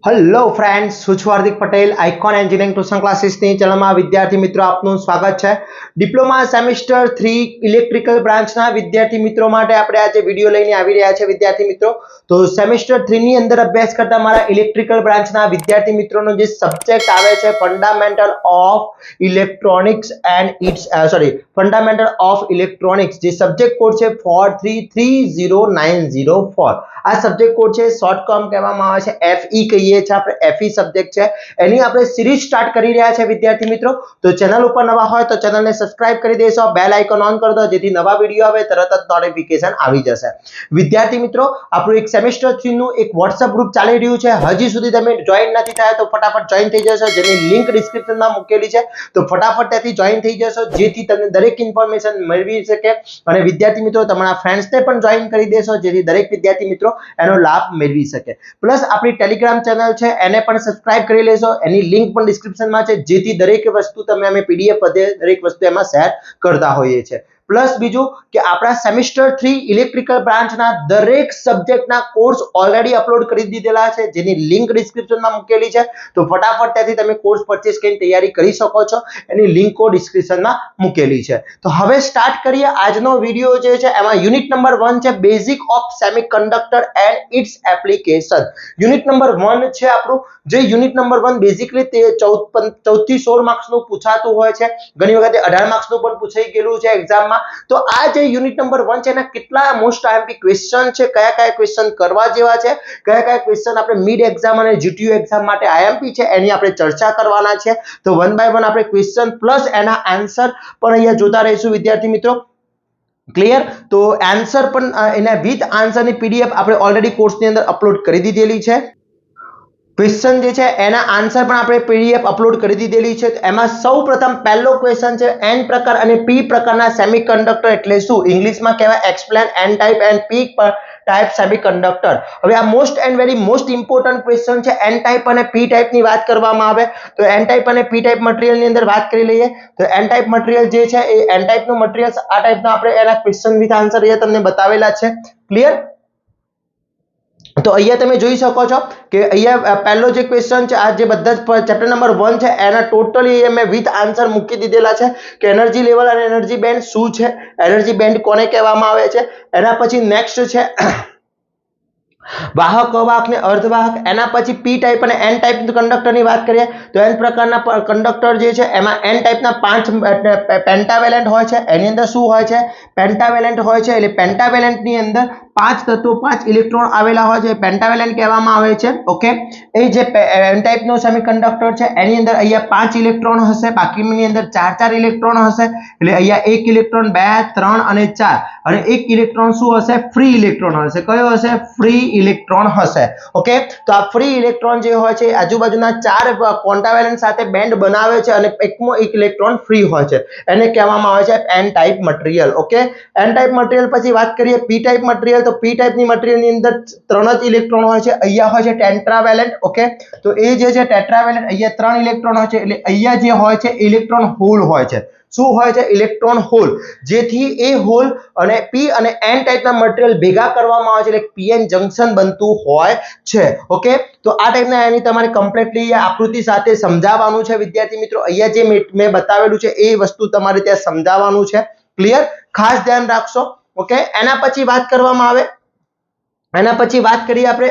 Hello friends, હું છું Hardik Patel. Icon engineering tuition ક્લાસીસની ચેનલમાં વિદ્યાર્થી મિત્રો આપનું સ્વાગત છે. ડિપ્લોમા સેમેસ્ટર 3 ઇલેક્ટ્રિકલ બ્રાન્ચના વિદ્યાર્થી મિત્રો માટે આપણે આજે વિડિયો લઈને આવી રહ્યા છે. વિદ્યાર્થી મિત્રો, તો સેમેસ્ટર 3 ની અંદર અભ્યાસ કરતા મારા ઇલેક્ટ્રિકલ બ્રાન્ચના વિદ્યાર્થી મિત્રોનો જે સબ્જેક્ટ આવે છે fundamental of electronics and its fundamental of electronics, જે સબ્જેક્ટ કોડ છે 433904. આ સબ્જેક્ટ કોડ છે, શોર્ટ ફોર્મ કહેવામાં આવે છે FE કહીએ છીએ આપણે. FE સબ્જેક્ટ છે, એની આપણે સિરીઝ સ્ટાર્ટ કરી રહ્યા છે વિદ્યાર્થી મિત્રો. તો ચેનલ ઉપર નવા હોય તો ચેનલને સબસ્ક્રાઇબ કરી દેશો, બેલ આઇકોન ઓન કરી દો જેથી નવા વિડિયો આવે તરત જ નોટિફિકેશન આવી જશે. વિદ્યાર્થી મિત્રો, આપણું એક સેમેસ્ટર 3 નું એક WhatsApp ગ્રુપ ચાલી રહ્યું છે. હજી સુધી તમે જોઈન નથી થયા તો ફટાફટ જોઈન થઈ જશો, જેની લિંક ડિસ્ક્રિપ્શનમાં મૂકેલી છે. તો ફટાફટ ત્યાંથી જોઈન થઈ જશો જેથી તમને દરેક ઇન્ફોર્મેશન મેળવી શકે. અને વિદ્યાર્થી મિત્રો, તમારા ફ્રેન્ડ્સને પણ જોઈન કરી દેશો જેથી દરેક વિદ્યાર્થી મિત્રો એનો લાભ મેળવી શકે. પ્લસ આપણી ટેલિગ્રામ ચેનલ છે એને પણ સબસ્ક્રાઇબ કરી લેશો, એની લિંક પણ ડિસ્ક્રિપ્શનમાં છે જેથી દરેક વસ્તુ તમે અમે PDF વધે દરેક વસ્તુ એમાં શેર કરતા હોઈએ છીએ. પ્લસ બીજું કે આપણા સેમેસ્ટર 3 ઇલેક્ટ્રિકલ બ્રાન્ચના દરેક સબ્જેક્ટના કોર્સ ઓલરેડી અપલોડ કરી દીધેલા છે જેની લિંક ડિસ્ક્રિપ્શનમાં મૂકેલી છે. તો ફટાફટ ત્યાંથી તમે કોર્સ પરચેસ કરીને તૈયારી કરી શકો છો, એની લિંકો ડિસ્ક્રિપ્શનમાં મૂકેલી છે. તો હવે સ્ટાર્ટ કરીએ આજનો વિડિયો જે છે. એમાં યુનિટ નંબર 1 છે basic of semiconductor and its application. Unit number 1 છે આપણું, જે યુનિટ નંબર 1 બેઝિકલી તે 14 થી 16 માર્ક્સનું પૂછાતું હોય છે, ઘણી વખતે 18 માર્ક્સનું પણ પૂછાઈ ગયેલું છે એક્ઝામમાં. તો આ જે યુનિટ નંબર 1 છે એના કેટલા મોસ્ટ આઈએમપી ક્વેશ્ચન છે, કયા ક્વેશ્ચન કરવા જેવા છે, કયા ક્વેશ્ચન આપણે મિડ એક્ઝામ અને GTU એક્ઝામ માટે આઈએમપી છે એની આપણે ચર્ચા કરવાના છે. તો વન બાય વન આપણે ક્વેશ્ચન પ્લસ એના આન્સર પણ અહીંયા જોતા રહીશું વિદ્યાર્થી મિત્રો. ક્લિયર? તો આન્સર પણ એના વિથ આન્સરની PDF આપણે ઓલરેડી કોર્સની અંદર અપલોડ કરી દીધેલી છે. ક્વેશ્ચન જે છે એના આન્સર પણ આપણે PDF અપલોડ કરી દીધેલી છે. એમાં સૌપ્રથમ પહેલો ક્વેશ્ચન છે, N પ્રકાર અને P પ્રકારના સેમિકન્ડક્ટર એટલે શું? ઇંગ્લિશમાં કહેવાય explain N type and P type semiconductor. હવે આ most and very most important question છે. N ટાઈપ અને P ટાઈપની વાત કરવામાં આવે તો N ટાઈપ અને P ટાઈપ મટીરીયલની અંદર વાત કરી લઈએ. તો N ટાઈપ મટીરીયલ જે છે એ N ટાઈપનું મટીરીયલ આ ટાઈપનો આપણે એના ક્વેશ્ચન વિથ આન્સર એ તમને બતાવેલા છે. ક્લિયર? તો અહીંયા તમે જોઈ શકો છો કે અહીંયા પહેલો જે ક્વેશ્ચન છે, આ જે બધા જ ચેપ્ટર નંબર 1 છે એના ટોટલી મેં વિથ આન્સર મૂકી દીધેલા છે કે એનર્જી લેવલ અને એનર્જી બેન્ડ શું છે, એનર્જી બેન્ડ કોને કહેવામાં આવે છે. એના પછી નેક્સ્ટ છે વાહક, અવાહક ને અર્ધવાહક. એના પછી P ટાઈપ અને N ટાઈપ કંડક્ટરની વાત કરીએ તો N પ્રકારના કંડક્ટર જે છે એમાં N ટાઈપના 5 પેન્ટાવેલેન્ટ હોય છે. એની અંદર શું હોય છે? પેન્ટાવેલેન્ટ હોય છે. એટલે પેન્ટાવેલેન્ટની અંદર 5 તત્વો 5 ઇલેક્ટ્રોન આવેલા હોય છે, પેન્ટાવેલેન્ટ કહેવામાં આવે છે. ઓકે, એ જે N ટાઈપનો સેમિકન્ડક્ટર છે એની અંદર અહીંયા 5 ઇલેક્ટ્રોન હશે, બાકીની અંદર 4 ઇલેક્ટ્રોન હશે. એટલે અહીંયા 1 ઇલેક્ટ્રોન, 2, 3 અને 4. અને 1 ઇલેક્ટ્રોન શું હશે? ફ્રી ઇલેક્ટ્રોન હશે. કયો હશે? ફ્રી ઇલેક્ટ્રોન હશે. ઓકે, તો આ ફ્રી ઇલેક્ટ્રોન જે હોય છે આજુબાજુના 4 કોન્ટાવેલેન્ટ સાથે બેન્ડ બનાવે છે અને એકમો 1 ઇલેક્ટ્રોન ફ્રી હોય છે, એને કહેવામાં આવે છે N type material. Okay, N type material પછી વાત કરીએ P ટાઈપ મટીરીયલ. તો P ટાઈપની મટીરીયલની અંદર 3 જ ઇલેક્ટ્રોન હોય છે. અહીંયા હોય છે ટેટ્રાવેલેન્ટ. ઓકે, તો એ જે છે ટેટ્રાવેલેન્ટ, અહીંયા 3 ઇલેક્ટ્રોન હોય છે. એટલે અહીંયા જે હોય છે ઇલેક્ટ્રોન હોલ હોય છે. શું હોય છે? Electron hole. જેથી એ હોલ અને P અને N ટાઈપના મટીરીયલ ભેગા કરવામાં આવે છે એટલે PN જંકશન બનતું હોય છે. ઓકે, તો આ ટાઈપના એની તમારે કમ્પ્લીટલી આકૃતિ સાથે સમજાવવાનું છે વિદ્યાર્થી મિત્રો. અહીંયા જે મેં બતાવેલું છે એ વસ્તુ તમારે ત્યાં સમજાવવાનું છે. ક્લિયર? ખાસ ધ્યાન રાખશો. ઓકે, એના પછી વાત કરવામાં આવે, એના પછી વાત કરીએ આપણે.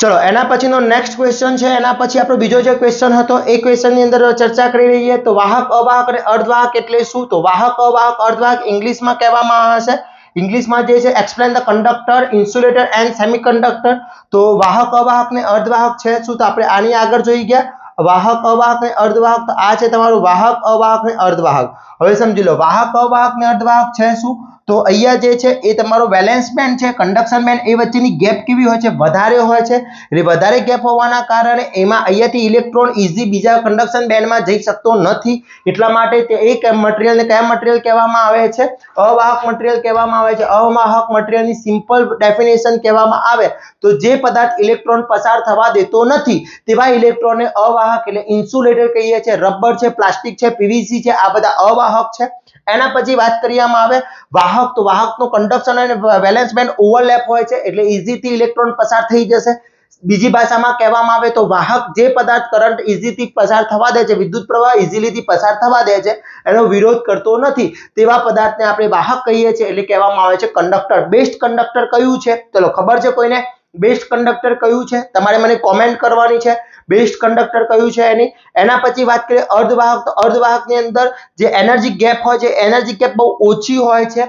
ચલો, એના પછીનો નેક્સ્ટ ક્વેશ્ચન છે. એના પછી આપણો બીજો જે ક્વેશ્ચન હતો એ ક્વેશ્ચનની અંદર ચર્ચા કરી રહીએ તો વાહક, અવાહક અને અર્ધવાહક એટલે શું? તો વાહક, અવાહક, અર્ધવાહક ઇંગ્લિશમાં કહેવામાં આવે છે. ઇંગ્લિશમાં જે છે explain the conductor, insulator and semiconductor. તો વાહક, અવાહક ને અર્ધવાહક છે શું? તો આપણે આની આગળ જોઈ ગયા વાહક, અવાહક ને અર્ધવાહક. તો આ છે તમારું વાહક, અવાહક ને અર્ધવાહક. હવે સમજી લો વાહક, અવાહક ને અર્ધવાહક છે શું? તો અહીંયા જે છે એ તમારો વેલેન્સ બેન્ડ છે, કન્ડક્શન બેન્ડ, એ વચ્ચેની ગેપ કેવી હોય છે? વધારે હોય છે. એટલે વધારે ગેપ હોવાના કારણે એમાં અહીંયાથી ઇલેક્ટ્રોન ઈઝી બીજા કન્ડક્શન બેન્ડમાં જઈ શકતો નથી. એટલા માટે તે એક મટીરીયલને કયા મટીરીયલ કહેવામાં આવે છે? અવાહક મટીરીયલ કહેવામાં આવે છે. અવાહક મટીરીયલની સિમ્પલ ડેફિનેશન કહેવામાં આવે તો જે પદાર્થ ઇલેક્ટ્રોન પસાર થવા દેતો નથી તેવા ઇલેક્ટ્રોનને અવાહક એટલે ઇન્સ્યુલેટર કહીએ છીએ. રબર છે, પ્લાસ્ટિક છે, PVC છે, આ બધા અવાહક છે. એના પછી વાત કરવામાં આવે વાહક, તો વાહકનો કંડક્શન અને વેલેન્સ બેન્ડ ઓવરલેપ હોય છે એટલે ઇઝીથી ઇલેક્ટ્રોન પસાર થઈ જશે. બીજી ભાષામાં કહેવામાં આવે તો વાહક જે પદાર્થ કરંટ ઇઝીથી પસાર થવા દે છે, વિદ્યુત પ્રવાહ ઇઝીલીથી પસાર થવા દે છે, એનો વિરોધ કરતો નથી, તેવા પદાર્થને આપણે વાહક કહીએ છીએ એટલે કહેવામાં આવે છે કંડક્ટર. બેસ્ટ કંડક્ટર કયું છે? ચલો ખબર છે કોઈને બેસ્ટ કંડક્ટર કયું છે? તમારે મને કોમેન્ટ કરવાની છે બેસ્ટ કંડક્ટર કયું છે એની. એના પછી વાત કરીએ અર્ધવાહક, તો અર્ધવાહકની અંદર જે એનર્જી ગેપ હોય છે, એનર્જી ગેપ બહુ ઓછી હોય છે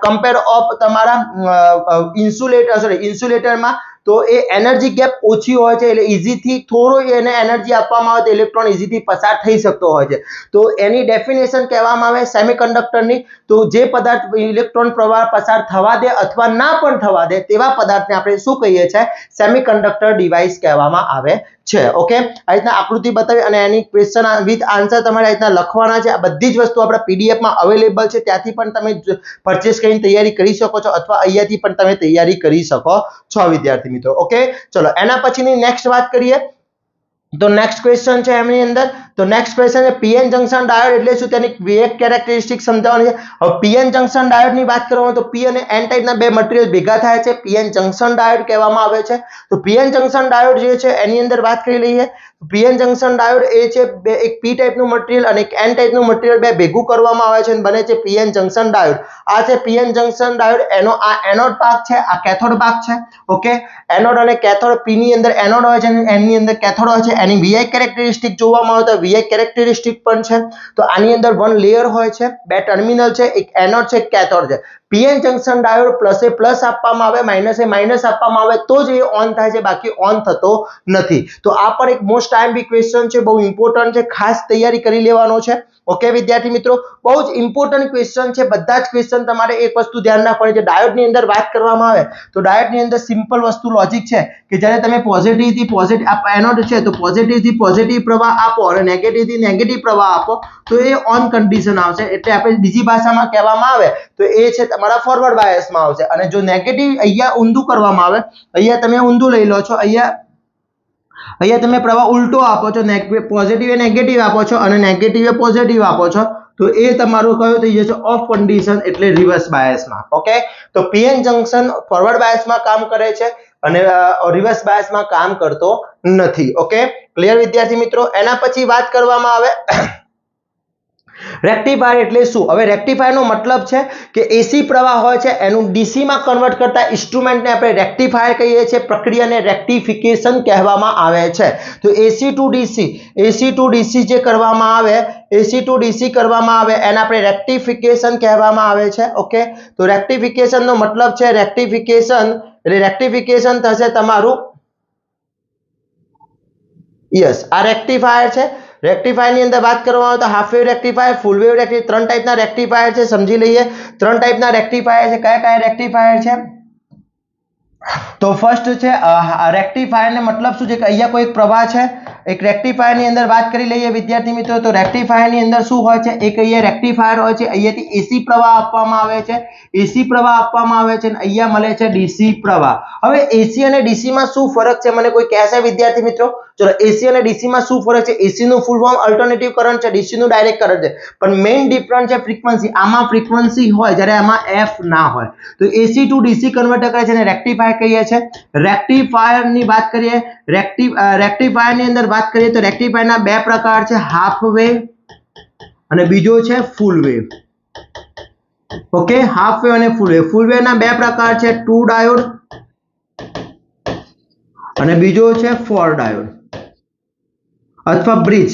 કમ્પેર ઓફ તમારા ઇન્સ્યુલેટરમાં, તો એ એનર્જી ગેપ ઓછી હોય છે એટલે ઇઝીથી થોડો એને એનર્જી આપવામાં આવે તો ઇલેક્ટ્રોન ઇઝીથી પસાર થઈ શકતો હોય છે. તો એની ડેફિનેશન કહેવામાં આવે સેમિકન્ડક્ટરની, તો જે પદાર્થ ઇલેક્ટ્રોન પ્રવાહ પસાર થવા દે અથવા ના પણ થવા દે તેવા પદાર્થને આપણે શું કહીએ છીએ? સેમિકન્ડક્ટર ડિવાઇસ કહેવામાં આવે છે. ઓકે, આ રીતના આકૃતિ બતાવી અને એની ક્વેશ્ચન વિથ આન્સર તમારે આ રીતના લખવાના છે. આ બધી જ વસ્તુ આપણા પીડીએફમાં અવેલેબલ છે, ત્યાંથી પણ તમે પરચેસ કરીને તૈયારી કરી શકો છો અથવા અહીંયાથી પણ તમે તૈયારી કરી શકો છો વિદ્યાર્થી મિત્રો. ઓકે, ચલો એના પછીની નેક્સ્ટ વાત કરીએ તો નેક્સ્ટ ક્વેશ્ચન છે એમની અંદર, તો નેક્સ્ટ ક્વેશ્ચન છે પીએન જંકશન ડાયોડ એટલે શું, તેની વિવેક કેરેક્ટરિસ્ટિક સમજાવવાની છે. હવે પીએન જંકશન ડાયોડની વાત કરવામાં તો પી અને એન ટાઈપના બે મટીરીયલ ભેગા થાય છે, પીએન જંકશન ડાયોડ કહેવામાં આવે છે. તો પીએન જંકશન ડાયોડ જે છે એની અંદર વાત કરી લઈએ. પીએન જંકશન ડાયોડ એ છે એક પી ટાઈપનું મટીરીયલ અને એક એન ટાઈપનું મટીરીયલ બે ભેગું કરવામાં આવે છે અને બને છે પીએન જંકશન ડાયોડ. આ છે પીએન જંકશન ડાયોડ, એનો આ એનોડ ભાગ છે, આ કેથોડ ભાગ છે. ઓકે, એનોડ અને કેથોડ, પી ની અંદર એનોડ હોય છે અને એન ની અંદર કેથોડ હોય છે. એની વીઆઈ કેરેક્ટરિસ્ટિક જોવામાં આવે તો વીઆઈ કેરેક્ટરિસ્ટિક પણ છે. તો આની અંદર વન લેયર હોય છે, બે ટર્મિનલ છે, એક એનોડ છે, એક કેથોડ છે. પીએન જંકશન ડાયોડ પ્લસે પ્લસ આપવામાં આવે, માઇનસે માઇનસ આપવામાં આવે તો જ એ ઓન થાય છે, બાકી ઓન થતો નથી. તો આ પણ એક મોસ્ટ ટાઈમ ક્વેશ્ચન છે, બહુ ઇમ્પોર્ટન્ટ છે, ખાસ તૈયારી કરી લેવાનો છે. ઓકે વિદ્યાર્થી મિત્રો, બહુ જ ઇમ્પોર્ટન્ટ ક્વેશ્ચન છે. બધા જ ક્વેશ્ચન તમારે એક વસ્તુ ધ્યાન રાખવાની છે, ડાયોડની અંદર વાત કરવામાં આવે તો ડાયોડની અંદર સિમ્પલ વસ્તુ લોજિક છે કે જ્યારે તમે પોઝિટિવથી પોઝિટિવ એનોડ છે તો પોઝિટિવથી પોઝિટિવ પ્રવાહ આપો અને નેગેટિવથી નેગેટિવ પ્રવાહ આપો તો એ ઓન કન્ડિશન આવશે. એટલે આપણે બીજી ભાષામાં કહેવામાં આવે તો એ છે તમારા ફોરવર્ડ બાયસમાં આવશે. અને જો નેગેટિવ અહીંયા ઊંધું કરવામાં આવે, અહીંયા તમે ઊંધું લઈ લો છો, અહીંયા તમે પ્રવાહ ઉલટો આપો છો, પોઝિટિવ એ નેગેટિવ આપો છો અને નેગેટિવ એ પોઝિટિવ આપો છો, તો એ તમારું કયું થઈ જશે? ઓફ કન્ડિશન, એટલે રિવર્સ બાયસમાં. ઓકે, તો પીએન જંકશન ફોરવર્ડ બાયસમાં કામ કરે છે અને રિવર્સ બાયસમાં કામ કરતો નથી. ઓકે, ક્લિયર વિદ્યાર્થી મિત્રો. એના પછી વાત કરવામાં આવે રેક્ટિફાયર એટલે શું? હવે રેક્ટિફાયરનો મતલબ છે કે એસી પ્રવાહ હોય છે એનું ડીસી માં કન્વર્ટ કરતા ઇન્સ્ટ્રુમેન્ટને આપણે રેક્ટિફાયર કહીએ છીએ. પ્રક્રિયાને રેક્ટિફિકેશન કહેવામાં આવે છે. તો એસી ટુ ડીસી જે કરવામાં આવે, એસી ટુ ડીસી કરવામાં આવે એને આપણે રેક્ટિફિકેશન કહેવામાં આવે છે. ઓકે, તો રેક્ટિફિકેશન નો મતલબ છે રેક્ટિફિકેશન, એટલે રેક્ટિફિકેશન થશે તમારું, યસ, આ રેક્ટિફાયર છે. રેક્ટિફાયર ની અંદર વાત કરવામાં આવે તો half wave rectifier, full wave rectifier, ત્રણ ટાઈપના રેક્ટિફાયર છે. સમજી લઈએ ત્રણ ટાઈપના રેક્ટિફાયર છે. કયા કયા રેક્ટિફાયર છે? તો ફર્સ્ટ છે રેક્ટિફાયર ને મતલબ શું છે કે અહીંયા કોઈ પ્રવાહ છે, એક રેક્ટિફાયર ની અંદર વાત કરી લઈએ વિદ્યાર્થી મિત્રો. તો રેક્ટિફાયર ની અંદર શું હોય છે? એક અહીંયા રેક્ટિફાયર હોય છે, અહીંયાથી એસી પ્રવાહ આપવામાં આવે છે, એસી પ્રવાહ આપવામાં આવે છે અને અહીંયા મળે છે ડીસી પ્રવાહ. હવે એસી અને ડીસી માં શું ફરક છે મને કોઈ કહેશે વિદ્યાર્થી મિત્રો? ચલો, એસી અને ડીસી માં શું ફરક છે? એસી નું ફૂલ ફોર્મ અલ્ટરનેટિવ કરંટ છે, ડીસી નું ડાયરેક્ટ કરંટ છે, પણ મેઇન ડિફરન્સ છે ફ્રીક્વન્સી. આમાં ફ્રીક્વન્સી હોય જ્યારે આમાં એફ ના હોય. તો એસી ટુ ડીસી કન્વર્ટર કરે છે અને રેક્ટિફાયર કહીએ છીએ. રેક્ટિફાયર ની વાત કરીએ, રેક્ટિફાયર ની અંદર વાત કરીએ તો રેક્ટિફાયર ના બે પ્રકાર છે, હાફ વેવ અને બીજો છે full wave. Okay, half wave અને ફૂલ વેવ. ફૂલ વેવ ના બે પ્રકાર છે, ટુ ડાયોડ અને બીજો છે ફોર ડાયોડ અથવા બ્રિજ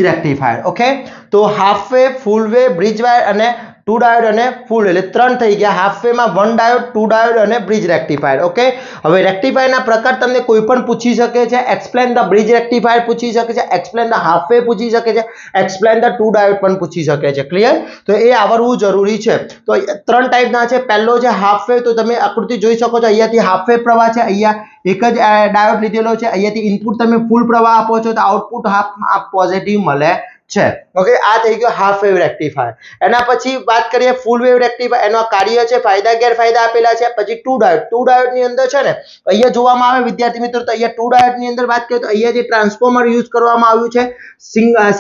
રેક્ટિફાયર. ઓકે, તો half wave, full wave, bridge wire અને ટુ ડાયોડ અને ફૂલ, એટલે ત્રણ થઈ ગયા. હાફ વેવ માં વન ડાયોડ, ટુ ડાયોડ અને બ્રિજ રેક્ટિફાયર. ઓકે, હવે રેક્ટિફાયરના પ્રકાર તમને કોઈ પણ પૂછી શકે છે. એક્સપ્લેન ધ બ્રિજ રેક્ટિફાયર પૂછી શકે છે, એક્સપ્લેન ધ હાફ વેવ પૂછી શકે છે, એક્સપ્લેન ધ ટુ ડાયોડ પણ પૂછી શકે છે. ક્લિયર? તો એ આવડવું જરૂરી છે. તો ત્રણ ટાઈપના છે. પહેલો છે હાફ વેવ, તો તમે આકૃતિ જોઈ શકો છો, અહીંયાથી હાફ વેવ પ્રવાહ છે, અહીંયા એક જ ડાયોડ લીધેલો છે, અહીંયાથી ઇનપુટ તમે ફૂલ પ્રવાહ આપો છો તો આઉટપુટ હાફ પોઝિટિવ મળે છે. ઓકે, આ થઈ ગયો હાફ વેવ રેક્ટિફાયર. એના પછી વાત કરીએ ફૂલ વેવ રેક્ટિફાયર. એનો કાર્ય છે, ફાયદા ગેરફાયદા આપેલા છે. પછી ટુ ડાયોડ ની અંદર છે ને અહીંયા જોવામાં આવે વિદ્યાર્થી મિત્રો, તો અહીંયા ટુ ડાયોડ ની અંદર વાત કરીએ તો અહીંયા જે ટ્રાન્સફોર્મર યુઝ કરવામાં આવ્યું છે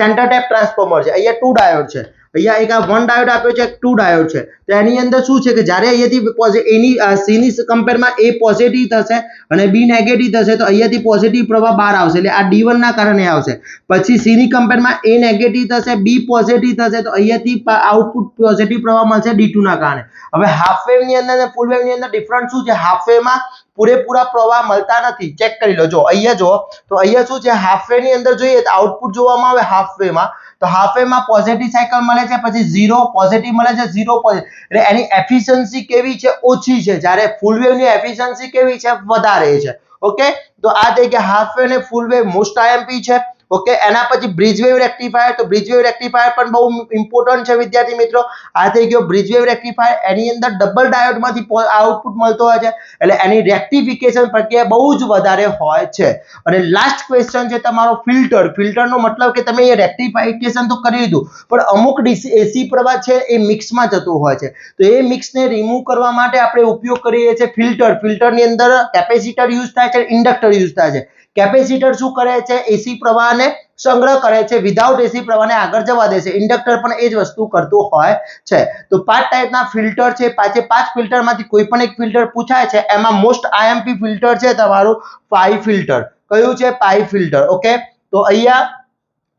સેન્ટર ટાઇપ ટ્રાન્સફોર્મર છે. અહીંયા ટુ ડાયોડ છે. અહીંયા એક આ વન ડાયોડ આપ્યો છે, ટુ ડાયોડ છે. તો એની અંદર શું છે કે જ્યારે અહીંયાથી એની સી ની કમ્પેરમાં એ પોઝિટિવ થશે અને બી નેગેટિવ થશે તો અહીંયાથી પોઝિટિવ પ્રવાહ બહાર આવશે, એટલે આ D1 ના કારણે આવશે. પછી સી ની કમ્પેરમાં એ નેગેટિવ થશે, બી પોઝિટિવ થશે તો અહીંયાથી આઉટપુટ પોઝિટિવ પ્રવાહ મળશે D2 ના કારણે. હવે હાફ વેવ ની અંદર અને ફૂલ વેવ ની અંદર ડિફરન્સ શું છે? હાફ વેવમાં પૂરેપૂરા પ્રવાહ મળતા નથી. ચેક કરી લો. જો અહીંયા જો તો અહીંયા શું છે, હાફ વેવ ની અંદર જોઈએ તો આઉટપુટ જોવામાં આવે હાફ વેવમાં, તો હાફ વેવમાં પોઝિટિવ સાયકલ મળે છે, પછી 0 પોઝિટિવ મળે છે, 0 પોઝિટિવ, એટલે એની એફિશિયન્સી કેવી છે? ઓછી છે. જ્યારે ફૂલ વેવની એફિશિયન્સી કેવી છે? વધારે છે. ઓકે, તો આ થઈ ગયા હાફ વેવ અને ફૂલ વેવ મોસ્ટ આઈએમપી છે. ઓકે, એના પછી બ્રિજ વેવ રેક્ટિફાયર. તો બ્રિજ વેવ રેક્ટિફાયર પણ બહુ ઇમ્પોર્ટન્ટ છે વિદ્યાર્થી મિત્રો. આ થઈ ગયો બ્રિજ વેવ રેક્ટિફાયર. એની અંદર ડબલ ડાયોડમાંથી આઉટપુટ મળતો હોય છે, એટલે એની રેક્ટિફિકેશન પ્રક્રિયા બહુ જ વધારે હોય છે. અને લાસ્ટ ક્વેશ્ચન છે તમારો ફિલ્ટર. ફિલ્ટરનો મતલબ કે તમે એ રેક્ટિફિકેશન તો કરી દીધું, પણ અમુક એસી પ્રવાહ છે એ મિક્સમાં જતો હોય છે, તો એ મિક્સને રિમૂવ કરવા માટે આપણે ઉપયોગ કરીએ છીએ ફિલ્ટર. ફિલ્ટરની અંદર કેપેસિટર યુઝ થાય છે, ઇન્ડક્ટર યુઝ થાય છે. કેપેસિટર શું કરે છે? એસી પ્રવાહને સંગ્રહ કરે છે, વિધાઉટ એસી પ્રવાહને આગળ જવા દે છે. ઇન્ડક્ટર પણ એ જ વસ્તુ કરતું હોય છે. તો 5 ટાઈપના ફિલ્ટર છે. 5 ફિલ્ટરમાંથી કોઈ પણ એક ફિલ્ટર પૂછાય છે. એમાં મોસ્ટ આઈએમપી ફિલ્ટર છે તમારું પાઈ ફિલ્ટર. કયું છે? પાઈ ફિલ્ટર. ઓકે, તો અહીંયા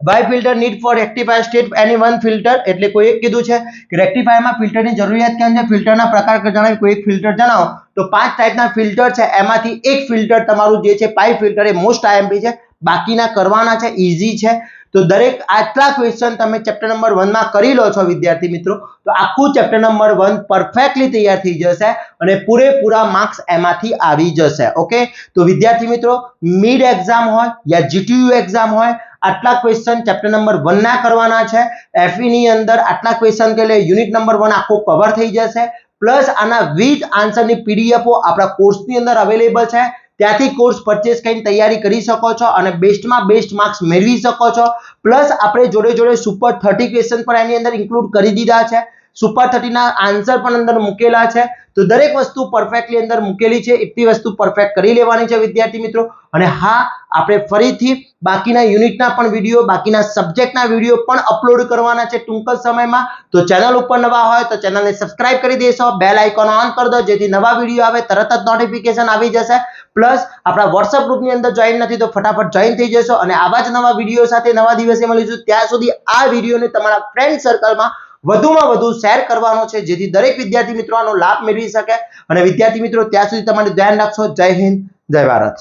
why filter need for rectifier state any one filter, એટલે કોઈ એક કીધું છે કે રેક્ટિફાયરમાં ફિલ્ટરની જરૂરિયાત કેમ છે? ફિલ્ટરના પ્રકાર જણાવી કોઈ એક ફિલ્ટર જણાવો. તો 5 ટાઈપના ફિલ્ટર છે, એમાંથી એક ફિલ્ટર તમારું જે છે પાઈ ફિલ્ટર, એ મોસ્ટ આઈએમપી છે. બાકીના કરવાના છે, ઈઝી છે. તો દરેક આટલા ક્વેશ્ચન તમે ચેપ્ટર નંબર 1 માં કરી લો છો વિદ્યાર્થી મિત્રો, તો આખું ચેપ્ટર નંબર 1 પરફેક્ટલી તૈયાર થઈ જશે અને પૂરેપૂરા માર્ક્સ એમાંથી આવી જશે. ઓકે, તો વિદ્યાર્થી મિત્રો મિડ એક્ઝામ હોય યા જીટીયુ એક્ઝામ હોય, આટલા ક્વેશ્ચન ચેપ્ટર નંબર 1 ના કરવાના છે. એફઈ ની અંદર આટલા ક્વેશ્ચન કે યુનિટ નંબર 1 આખો કવર થઈ જશે. પ્લસ આના વિથ આન્સરની પીડીએફઓ આપણા કોર્સની અંદર અવેલેબલ છે. ત્યાંથી કોર્સ પરચેસ કરીને તૈયારી કરી શકો છો અને બેસ્ટમાં બેસ્ટ માર્ક્સ મેળવી શકો છો. પ્લસ આપણે જોડે જોડે સુપર 30 ક્વેશ્ચન પણ એની અંદર ઇન્ક્લુડ કરી દીધા છે. સુપર 30 ના આન્સર પણ અંદર મૂકેલા છે. તો દરેક વસ્તુ પરફેક્ટલી અંદર મૂકેલી છે, એટલી વસ્તુ પરફેક્ટ કરી લેવાની છે વિદ્યાર્થી મિત્રો. અને હા, આપણે ફરીથી બાકીના યુનિટના પણ વિડીયો, બાકીના સબ્જેક્ટના વિડીયો પણ અપલોડ કરવાના છે ટૂંક જ સમયમાં. તો ચેનલ ઉપર નવા હોય તો ચેનલને સબસ્ક્રાઇબ કરી દેશો, બેલ આઇકોન ઓન કરી દો, જેથી નવા વિડીયો આવે તરત જ નોટિફિકેશન આવી જશે. પ્લસ આપણા WhatsApp ગ્રુપની અંદર જોઈન નથી તો ફટાફટ જોઈન થઈ જશો અને આવા જ નવા વિડીયો સાથે નવા દિવસે મળીશું. ત્યાં સુધી આ વિડીયોને તમારા ફ્રેન્ડ સર્કલમાં વધુમાં વધુ શેર કરવાનો છે, જેથી દરેક વિદ્યાર્થી મિત્રો આનો લાભ મેળવી શકે. અને વિદ્યાર્થી મિત્રો ત્યાં સુધી તમારું ધ્યાન રાખશો. જય હિન્દ, જય ભારત.